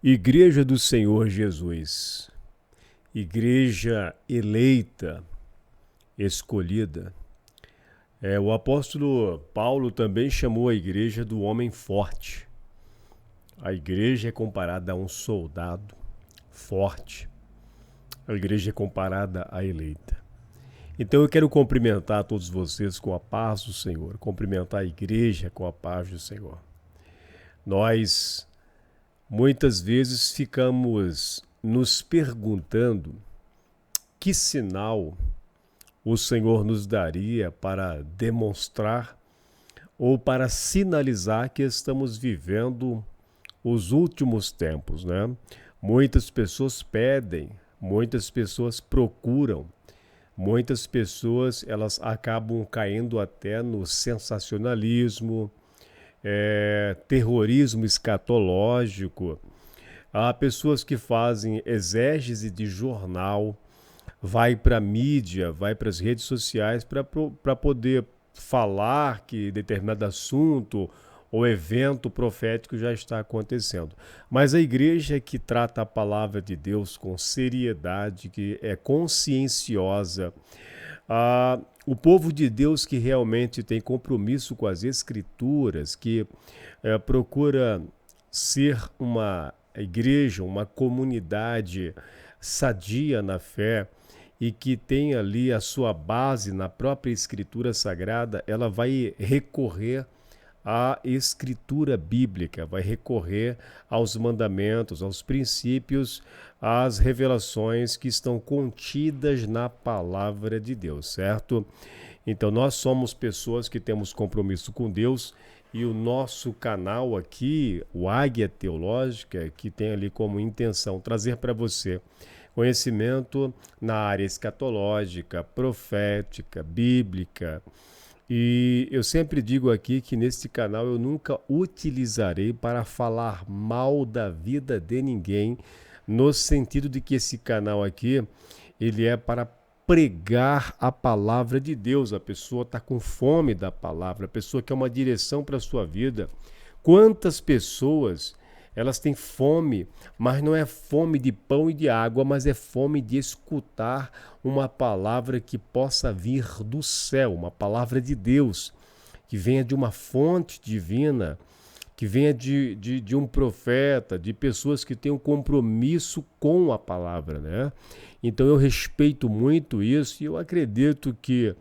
Igreja do Senhor Jesus, igreja eleita, escolhida. O apóstolo Paulo também chamou a igreja do homem forte. A igreja é comparada a um soldado forte. A igreja é comparada à eleita. Então eu quero cumprimentar todos vocês com a paz do Senhor, cumprimentar a igreja com a paz do Senhor. Nós muitas vezes ficamos nos perguntando que sinal o Senhor nos daria para demonstrar ou para sinalizar que estamos vivendo os últimos tempos, né? Muitas pessoas pedem, muitas pessoas procuram, muitas pessoas elas acabam caindo até no sensacionalismo, terrorismo escatológico. Há pessoas que fazem exégese de jornal, vai para a mídia, vai para as redes sociais para poder falar que determinado assunto ou evento profético já está acontecendo. Mas a igreja que trata a palavra de Deus com seriedade, que é conscienciosa, o povo de Deus que realmente tem compromisso com as Escrituras, que procura ser uma igreja, uma comunidade sadia na fé e que tem ali a sua base na própria Escritura Sagrada, ela vai recorrer à Escritura Bíblica, vai recorrer aos mandamentos, aos princípios, às revelações que estão contidas na Palavra de Deus, certo? Então nós somos pessoas que temos compromisso com Deus e o nosso canal aqui, o Águia Teológica, que tem ali como intenção trazer para você conhecimento na área escatológica, profética, bíblica. E eu sempre digo aqui que neste canal eu nunca utilizarei para falar mal da vida de ninguém, no sentido de que esse canal aqui, ele é para pregar a palavra de Deus. A pessoa está com fome da palavra, a pessoa quer uma direção para a sua vida. Quantas pessoas elas têm fome, mas não é fome de pão e de água, mas é fome de escutar uma palavra que possa vir do céu, uma palavra de Deus, que venha de uma fonte divina, que venha de um profeta, de pessoas que têm um compromisso com a palavra, né? Então eu respeito muito isso e eu acredito que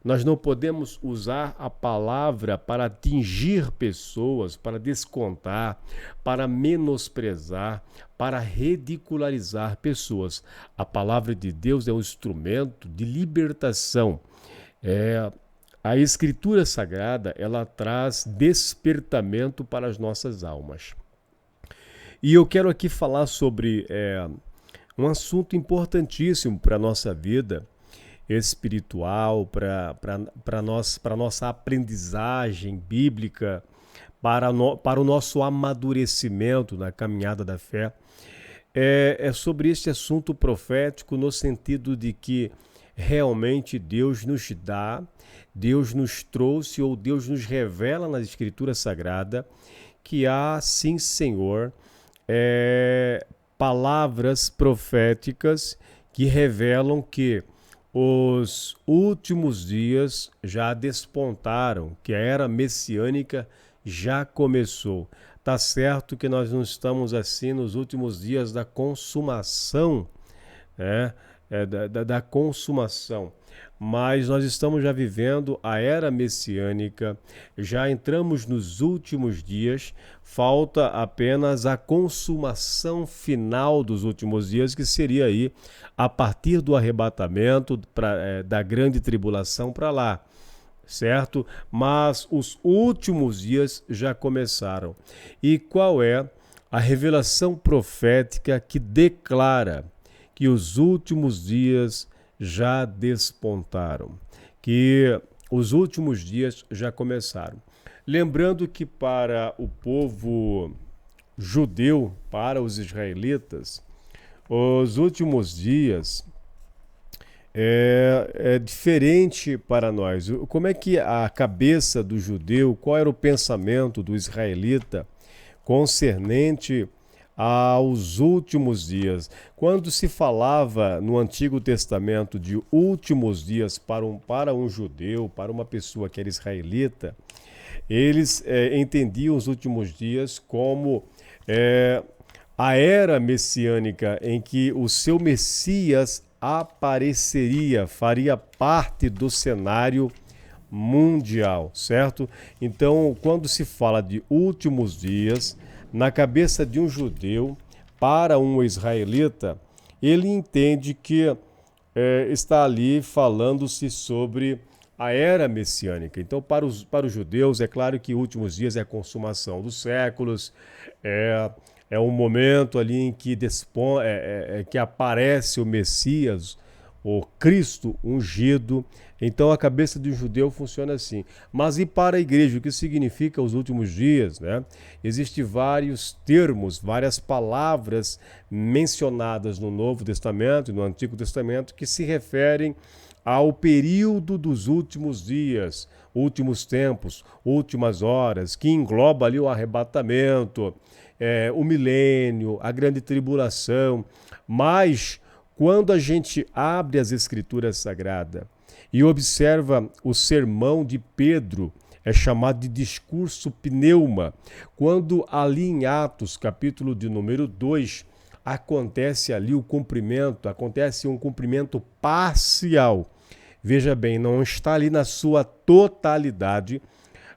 nós não podemos usar a palavra para atingir pessoas, para descontar, para menosprezar, para ridicularizar pessoas. A palavra de Deus é um instrumento de libertação. A Escritura Sagrada, ela traz despertamento para as nossas almas. E eu quero aqui falar sobre um assunto importantíssimo para a nossa vida espiritual, para nossa aprendizagem bíblica, para o nosso amadurecimento na caminhada da fé. É sobre este assunto profético no sentido de que realmente Deus nos dá, Deus nos trouxe ou Deus nos revela na Escritura Sagrada que há, sim, Senhor, palavras proféticas que revelam que os últimos dias já despontaram, que a era messiânica já começou. Tá certo que nós não estamos assim nos últimos dias da consumação, né? Da consumação. Mas nós estamos já vivendo a era messiânica, já entramos nos últimos dias, falta apenas a consumação final dos últimos dias, que seria aí a partir do arrebatamento da grande tribulação para lá, certo? Mas os últimos dias já começaram. E qual é a revelação profética que declara que os últimos dias já despontaram, que os últimos dias já começaram? Lembrando que para o povo judeu, para os israelitas, os últimos dias é diferente para nós. Como é que a cabeça do judeu, qual era o pensamento do israelita concernente aos últimos dias. Quando se falava no Antigo Testamento de últimos dias para um judeu, para uma pessoa que era israelita, eles entendiam os últimos dias como a era messiânica em que o seu Messias apareceria, faria parte do cenário mundial, certo? Então, quando se fala de últimos dias, na cabeça de um judeu para um israelita, ele entende que está ali falando-se sobre a era messiânica. Então, para os judeus, é claro que últimos dias é a consumação dos séculos, é um momento ali em que, que aparece o Messias, o Cristo ungido. Então a cabeça de um judeu funciona assim. Mas e para a igreja, o que significa os últimos dias, né? Existem vários termos, várias palavras mencionadas no Novo Testamento e no Antigo Testamento que se referem ao período dos últimos dias, últimos tempos, últimas horas, que engloba ali o arrebatamento, o milênio, a grande tribulação. Mas quando a gente abre as Escrituras Sagradas e observa o sermão de Pedro, é chamado de discurso pneuma, quando ali em Atos, capítulo de número 2, acontece ali o cumprimento, acontece um cumprimento parcial. Veja bem, não está ali na sua totalidade.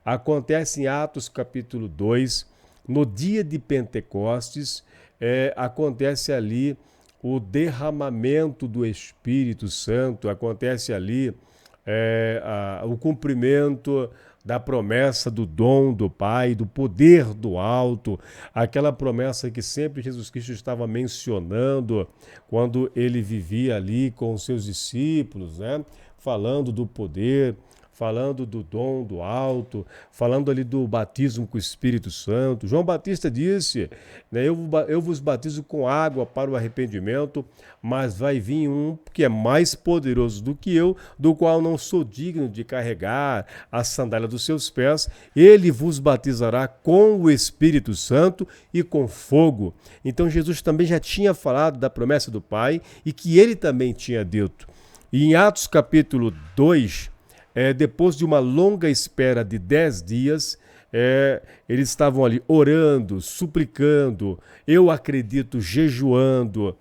Acontece em Atos capítulo 2, no dia de Pentecostes, acontece ali o derramamento do Espírito Santo, acontece ali o cumprimento da promessa do dom do Pai, do poder do alto, aquela promessa que sempre Jesus Cristo estava mencionando quando ele vivia ali com os seus discípulos, né? Falando do poder, falando do dom do alto, falando ali do batismo com o Espírito Santo. João Batista disse, né, eu vos batizo com água para o arrependimento, mas vai vir um que é mais poderoso do que eu, do qual não sou digno de carregar a sandália dos seus pés. Ele vos batizará com o Espírito Santo e com fogo. Então Jesus também já tinha falado da promessa do Pai e que ele também tinha dito. E em Atos capítulo 2, depois de uma longa espera de 10 dias, eles estavam ali orando, suplicando, eu acredito, jejuando.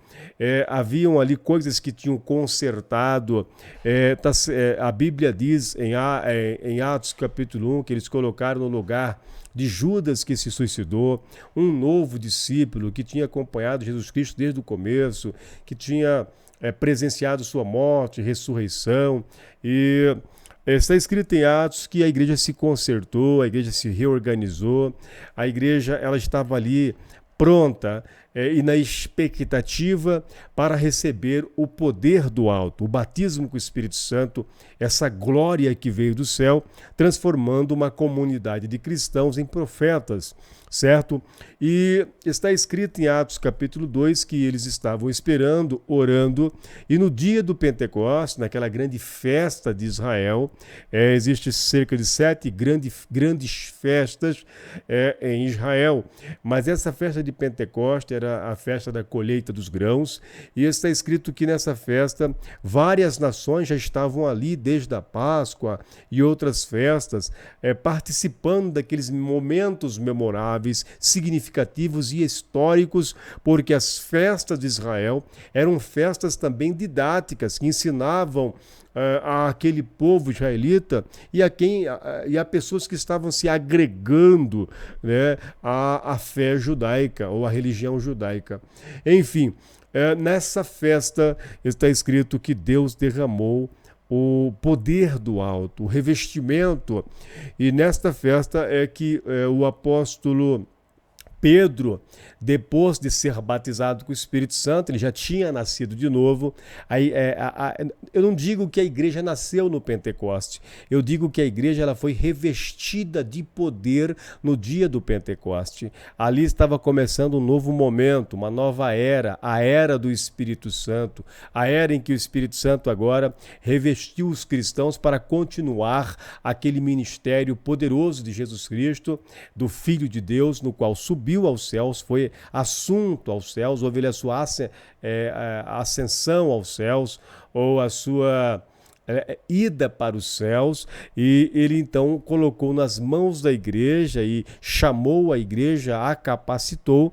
Haviam ali coisas que tinham consertado. A Bíblia diz em Atos capítulo 1 que eles colocaram no lugar de Judas que se suicidou, um novo discípulo que tinha acompanhado Jesus Cristo desde o começo, que tinha presenciado sua morte, ressurreição. E está escrito em Atos que a igreja se consertou, a igreja se reorganizou, a igreja ela estava ali pronta e na expectativa para receber o poder do alto, o batismo com o Espírito Santo, essa glória que veio do céu, transformando uma comunidade de cristãos em profetas, certo? E está escrito em Atos capítulo 2 que eles estavam esperando, orando, e no dia do Pentecostes, naquela grande festa de Israel, existe cerca de 7 grandes festas em Israel, mas essa festa de Pentecostes era a festa da colheita dos grãos, e está escrito que nessa festa várias nações já estavam ali desde a Páscoa e outras festas, participando daqueles momentos memoráveis, significativos e históricos, porque as festas de Israel eram festas também didáticas, que ensinavam àquele povo israelita e a pessoas que estavam se agregando, né, à fé judaica ou à religião judaica. Enfim, nessa festa está escrito que Deus derramou o poder do alto, o revestimento, e nesta festa é que o apóstolo Pedro, depois de ser batizado com o Espírito Santo, ele já tinha nascido de novo. Eu não digo que a igreja nasceu no Pentecoste, eu digo que a igreja ela foi revestida de poder no dia do Pentecoste. Ali estava começando um novo momento, uma nova era, a era do Espírito Santo, a era em que o Espírito Santo agora revestiu os cristãos para continuar aquele ministério poderoso de Jesus Cristo, do Filho de Deus, no qual subiu subiu aos céus, foi assunto aos céus, houve a sua ascensão aos céus, ou a sua ida para os céus, e ele então colocou nas mãos da igreja e chamou a igreja, a capacitou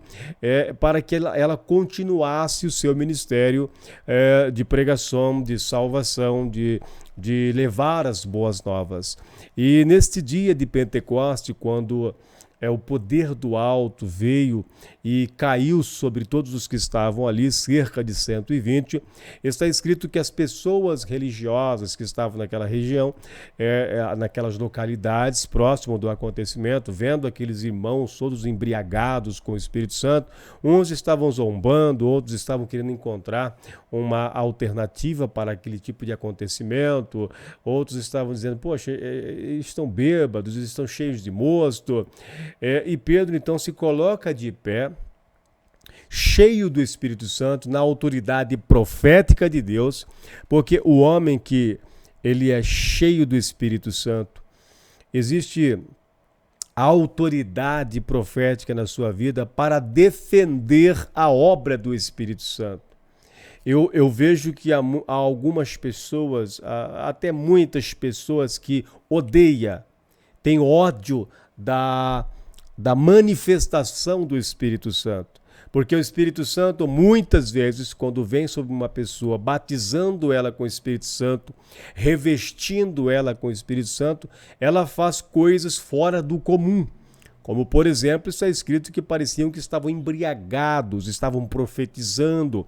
para que ela continuasse o seu ministério de pregação, de salvação, de levar as boas novas. E neste dia de Pentecoste, quando o poder do alto veio e caiu sobre todos os que estavam ali, cerca de 120, está escrito que as pessoas religiosas que estavam naquela região, naquelas localidades próximas do acontecimento, vendo aqueles irmãos todos embriagados com o Espírito Santo, uns estavam zombando, outros estavam querendo encontrar uma alternativa para aquele tipo de acontecimento, outros estavam dizendo, poxa, eles estão bêbados, eles estão cheios de mosto. E Pedro então se coloca de pé, cheio do Espírito Santo, na autoridade profética de Deus, porque o homem que ele é cheio do Espírito Santo, existe a autoridade profética na sua vida para defender a obra do Espírito Santo. Eu vejo que há algumas pessoas, até muitas pessoas que têm ódio da manifestação do Espírito Santo. Porque o Espírito Santo, muitas vezes, quando vem sobre uma pessoa, batizando ela com o Espírito Santo, revestindo ela com o Espírito Santo, ela faz coisas fora do comum. Como, por exemplo, está escrito que pareciam que estavam embriagados, estavam profetizando.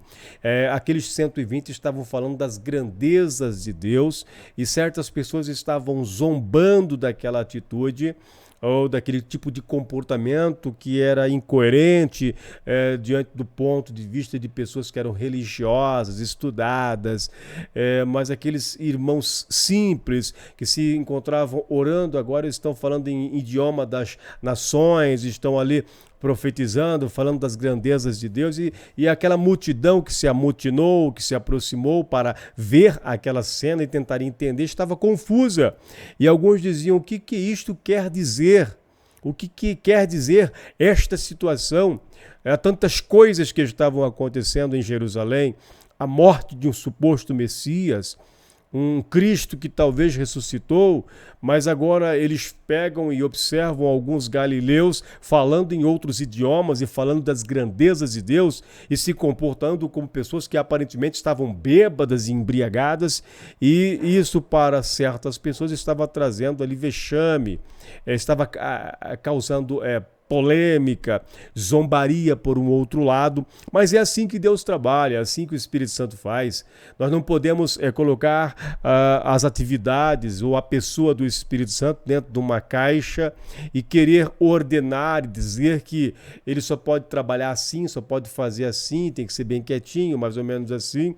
Aqueles 120 estavam falando das grandezas de Deus e certas pessoas estavam zombando daquela atitude ou daquele tipo de comportamento que era incoerente diante do ponto de vista de pessoas que eram religiosas, estudadas, mas aqueles irmãos simples que se encontravam orando agora estão falando em idioma das nações, estão ali profetizando, falando das grandezas de Deus, e aquela multidão que se amotinou, que se aproximou para ver aquela cena e tentar entender, estava confusa. E alguns diziam, o que isto quer dizer? O que quer dizer esta situação? Tantas coisas que estavam acontecendo em Jerusalém, a morte de um suposto Messias, um Cristo que talvez ressuscitou, mas agora eles pegam e observam alguns galileus falando em outros idiomas e falando das grandezas de Deus e se comportando como pessoas que aparentemente estavam bêbadas e embriagadas, e isso para certas pessoas estava trazendo ali vexame, estava causando polêmica, zombaria por um outro lado, mas é assim que Deus trabalha, é assim que o Espírito Santo faz. Nós não podemos colocar as atividades ou a pessoa do Espírito Santo dentro de uma caixa e querer ordenar e dizer que ele só pode trabalhar assim, só pode fazer assim, tem que ser bem quietinho, mais ou menos assim.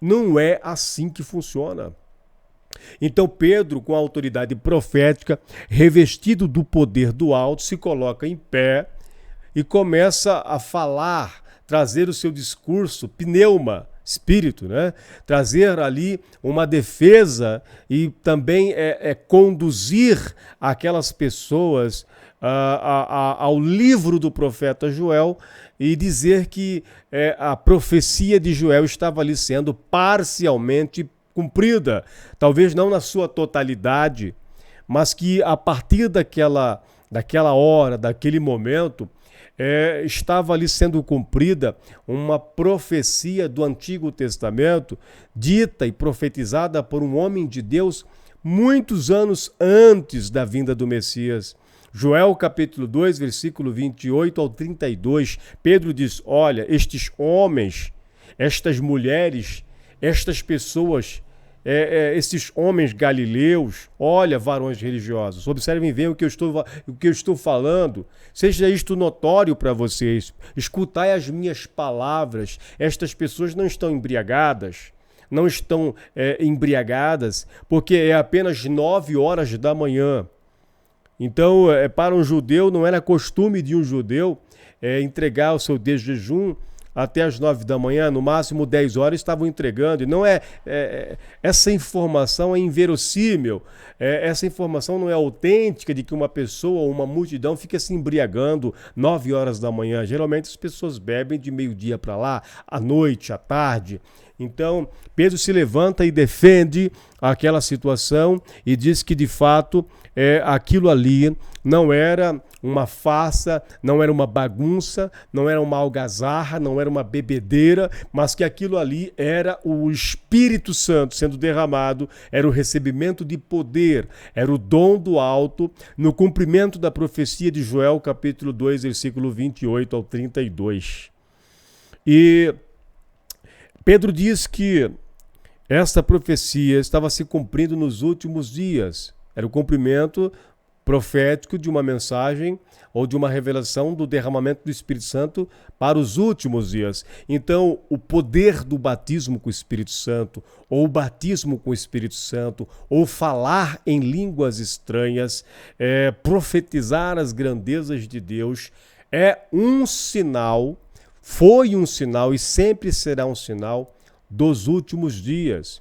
Não é assim que funciona. Então Pedro, com a autoridade profética, revestido do poder do alto, se coloca em pé e começa a falar, trazer o seu discurso, pneuma, espírito, né? Trazer ali uma defesa e também conduzir aquelas pessoas ao livro do profeta Joel e dizer que a profecia de Joel estava ali sendo parcialmente cumprida, talvez não na sua totalidade, mas que a partir daquela hora, daquele momento, estava ali sendo cumprida uma profecia do Antigo Testamento, dita e profetizada por um homem de Deus muitos anos antes da vinda do Messias. Joel capítulo 2, versículo 28 ao 32, Pedro diz, olha, estes homens, estas mulheres, estas pessoas, esses homens galileus, olha, varões religiosos, observem bem o que eu estou falando, seja isto notório para vocês, escutai as minhas palavras, estas pessoas não estão embriagadas, porque é apenas 9 horas da manhã. Então, para um judeu, não era costume de um judeu entregar o seu jejum até as 9 da manhã, no máximo 10 horas, estavam entregando. E não essa informação é inverossímil, essa informação não é autêntica de que uma pessoa ou uma multidão fica se embriagando 9 horas da manhã. Geralmente as pessoas bebem de meio-dia para lá, à noite, à tarde. Então, Pedro se levanta e defende aquela situação e diz que, de fato, aquilo ali não era uma farsa, não era uma bagunça, não era uma algazarra, não era uma bebedeira, mas que aquilo ali era o Espírito Santo sendo derramado, era o recebimento de poder, era o dom do alto, no cumprimento da profecia de Joel, capítulo 2, versículo 28 ao 32. E Pedro diz que esta profecia estava se cumprindo nos últimos dias. Era o cumprimento profético de uma mensagem ou de uma revelação do derramamento do Espírito Santo para os últimos dias. Então, o poder do batismo com o Espírito Santo, ou o batismo com o Espírito Santo, ou falar em línguas estranhas, profetizar as grandezas de Deus, é um sinal, foi um sinal e sempre será um sinal dos últimos dias.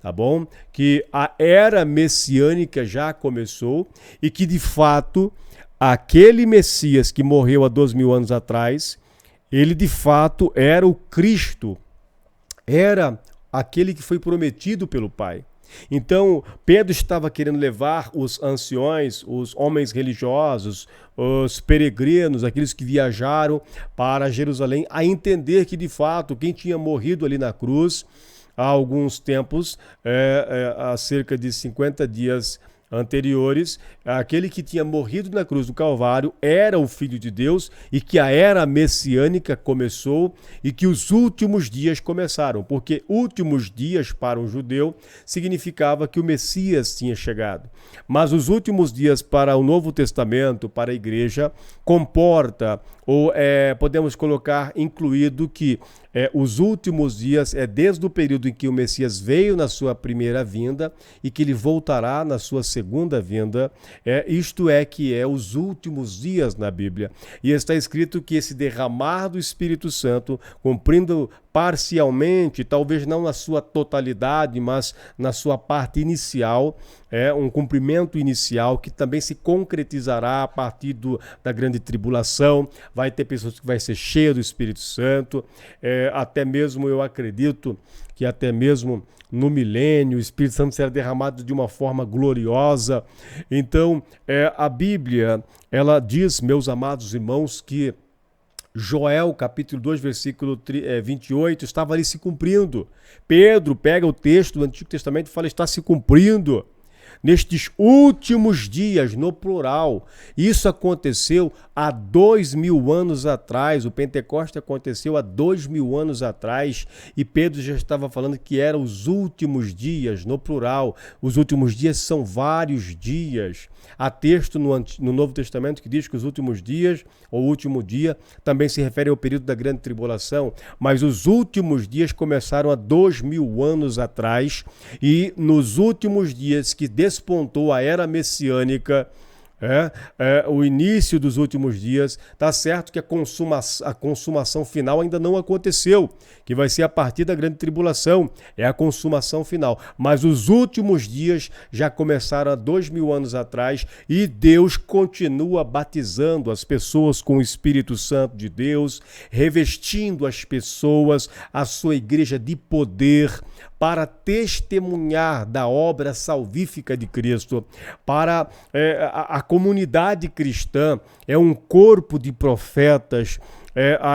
Tá bom? Que a era messiânica já começou e que, de fato, aquele Messias que morreu há 2000 anos atrás, ele, de fato, era o Cristo, era aquele que foi prometido pelo Pai. Então, Pedro estava querendo levar os anciões, os homens religiosos, os peregrinos, aqueles que viajaram para Jerusalém, a entender que, de fato, quem tinha morrido ali na cruz há alguns tempos, há cerca de 50 dias anteriores, aquele que tinha morrido na cruz do Calvário era o Filho de Deus e que a era messiânica começou e que os últimos dias começaram, porque últimos dias para um judeu significava que o Messias tinha chegado. Mas os últimos dias para o Novo Testamento, para a igreja, comporta, ou podemos colocar incluído que os últimos dias é desde o período em que o Messias veio na sua primeira vinda e que ele voltará na sua segunda vinda, isto é que é os últimos dias na Bíblia. E está escrito que esse derramar do Espírito Santo, cumprindo parcialmente, talvez não na sua totalidade, mas na sua parte inicial, um cumprimento inicial que também se concretizará a partir da grande tribulação. Vai ter pessoas que vai ser cheias do Espírito Santo, até mesmo eu acredito que até mesmo no milênio o Espírito Santo será derramado de uma forma gloriosa. Então, a Bíblia, ela diz, meus amados irmãos, que Joel, capítulo 2, versículo 28, estava ali se cumprindo. Pedro pega o texto do Antigo Testamento e fala, está se cumprindo. Nestes últimos dias, no plural, isso aconteceu há 2000 anos atrás, o Pentecoste aconteceu há 2000 anos atrás, e Pedro já estava falando que eram os últimos dias, no plural. Os últimos dias são vários dias. Há texto no Novo Testamento que diz que os últimos dias, ou último dia, também se refere ao período da grande tribulação, mas os últimos dias começaram há 2000 anos atrás, e nos últimos dias que despontou a era messiânica, o início dos últimos dias, está certo que a consumação final ainda não aconteceu, que vai ser a partir da grande tribulação, é a consumação final. Mas os últimos dias já começaram há 2000 anos atrás e Deus continua batizando as pessoas com o Espírito Santo de Deus, revestindo as pessoas, a sua igreja de poder, para testemunhar da obra salvífica de Cristo, para a comunidade cristã é um corpo de profetas.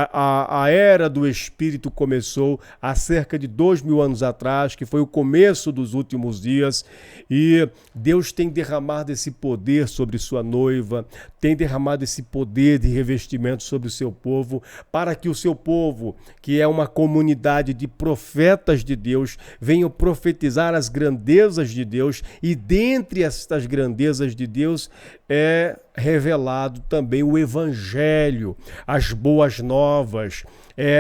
A era do Espírito começou há cerca de 2000 anos atrás, que foi o começo dos últimos dias, e Deus tem derramado esse poder sobre sua noiva, tem derramado esse poder de revestimento sobre o seu povo, para que o seu povo, que é uma comunidade de profetas de Deus, venham profetizar as grandezas de Deus, e dentre estas grandezas de Deus é revelado também o Evangelho, as boas novas.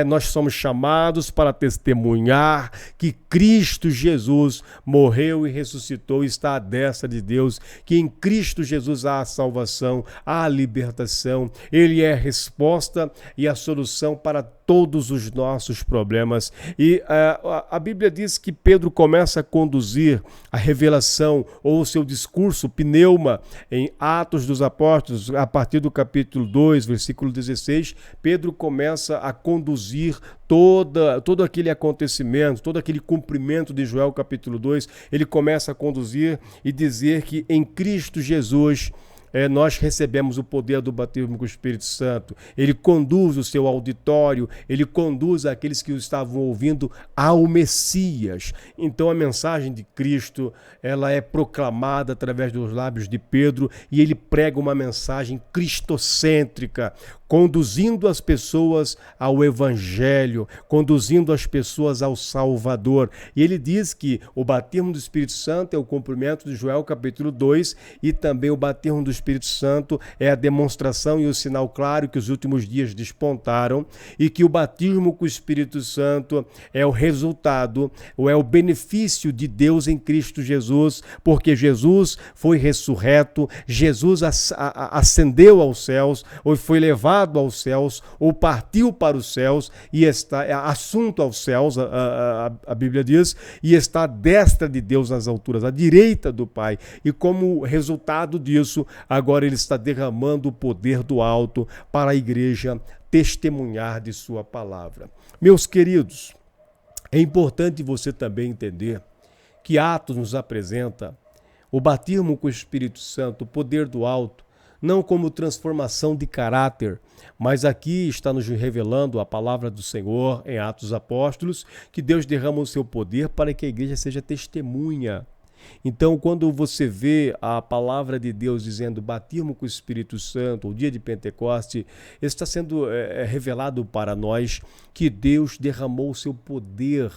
Nós somos chamados para testemunhar que Cristo Jesus morreu e ressuscitou e está à destra de Deus, que em Cristo Jesus há a salvação, há a libertação. Ele é a resposta e a solução para todos os nossos problemas. E a Bíblia diz que Pedro começa a conduzir a revelação ou o seu discurso, pneuma, em Atos dos Apóstolos, a partir do capítulo 2, versículo 16, Pedro começa a conduzir todo aquele acontecimento, todo aquele cumprimento de Joel capítulo 2, ele começa a conduzir e dizer que em Cristo Jesus nós recebemos o poder do batismo com o Espírito Santo. Ele conduz o seu auditório, ele conduz aqueles que o estavam ouvindo ao Messias. Então a mensagem de Cristo, ela é proclamada através dos lábios de Pedro e ele prega uma mensagem cristocêntrica, conduzindo as pessoas ao Evangelho, conduzindo as pessoas ao Salvador. E ele diz que o batismo do Espírito Santo é o cumprimento de Joel capítulo 2 e também o batismo do Espírito Santo é a demonstração e o sinal claro que os últimos dias despontaram e que o batismo com o Espírito Santo é o resultado, ou é o benefício de Deus em Cristo Jesus, porque Jesus foi ressurreto, Jesus ascendeu aos céus, ou foi levado aos céus, ou partiu para os céus e está assunto aos céus, a Bíblia diz, e está à destra de Deus nas alturas, à direita do Pai. E como resultado disso, agora ele está derramando o poder do alto para a igreja testemunhar de sua palavra. Meus queridos, é importante você também entender que Atos nos apresenta o batismo com o Espírito Santo, o poder do alto, não como transformação de caráter, mas aqui está nos revelando a palavra do Senhor em Atos dos Apóstolos, que Deus derrama o seu poder para que a igreja seja testemunha. Então, quando você vê a palavra de Deus dizendo batismo com o Espírito Santo, o dia de Pentecoste, está sendo revelado para nós que Deus derramou o seu poder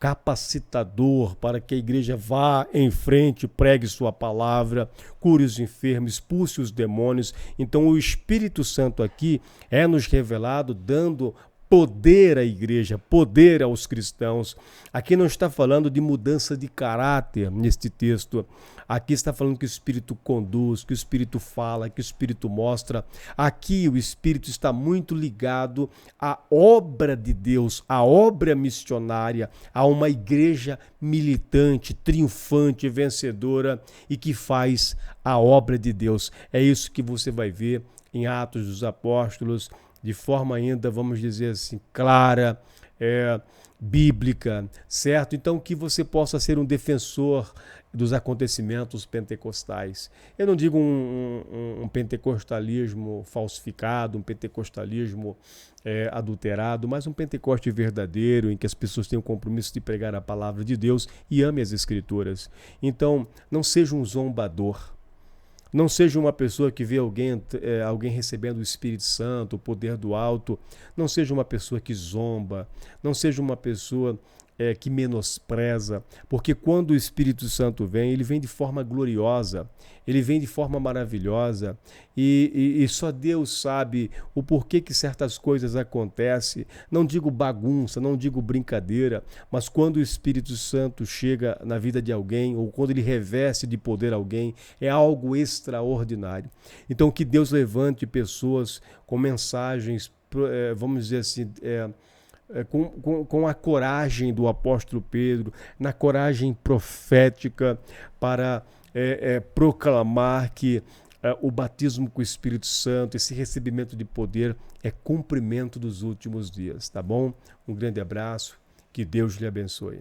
capacitador para que a igreja vá em frente, pregue sua palavra, cure os enfermos, expulse os demônios. Então o Espírito Santo aqui é nos revelado, dando poder à igreja, poder aos cristãos. Aqui não está falando de mudança de caráter neste texto. Aqui está falando que o Espírito conduz, que o Espírito fala, que o Espírito mostra. Aqui o Espírito está muito ligado à obra de Deus, à obra missionária, a uma igreja militante, triunfante, vencedora e que faz a obra de Deus. É isso que você vai ver em Atos dos Apóstolos, de forma ainda, vamos dizer assim, clara, bíblica, certo? Então, que você possa ser um defensor dos acontecimentos pentecostais. Eu não digo um pentecostalismo falsificado, um pentecostalismo adulterado, mas um Pentecoste verdadeiro, em que as pessoas têm o compromisso de pregar a palavra de Deus e amem as Escrituras. Então, não seja um zombador. Não seja uma pessoa que vê alguém recebendo o Espírito Santo, o poder do alto. Não seja uma pessoa que zomba. Não seja uma pessoa que menospreza. Porque quando o Espírito Santo vem, ele vem de forma gloriosa. Ele vem de forma maravilhosa. E só Deus sabe o porquê que certas coisas acontecem. Não digo bagunça, não digo brincadeira, mas quando o Espírito Santo chega na vida de alguém, ou quando ele reveste de poder alguém, é algo extraordinário. Então que Deus levante pessoas com mensagens, vamos dizer assim, com a coragem do apóstolo Pedro, na coragem profética para proclamar que o batismo com o Espírito Santo, esse recebimento de poder é cumprimento dos últimos dias, tá bom? Um grande abraço, que Deus lhe abençoe.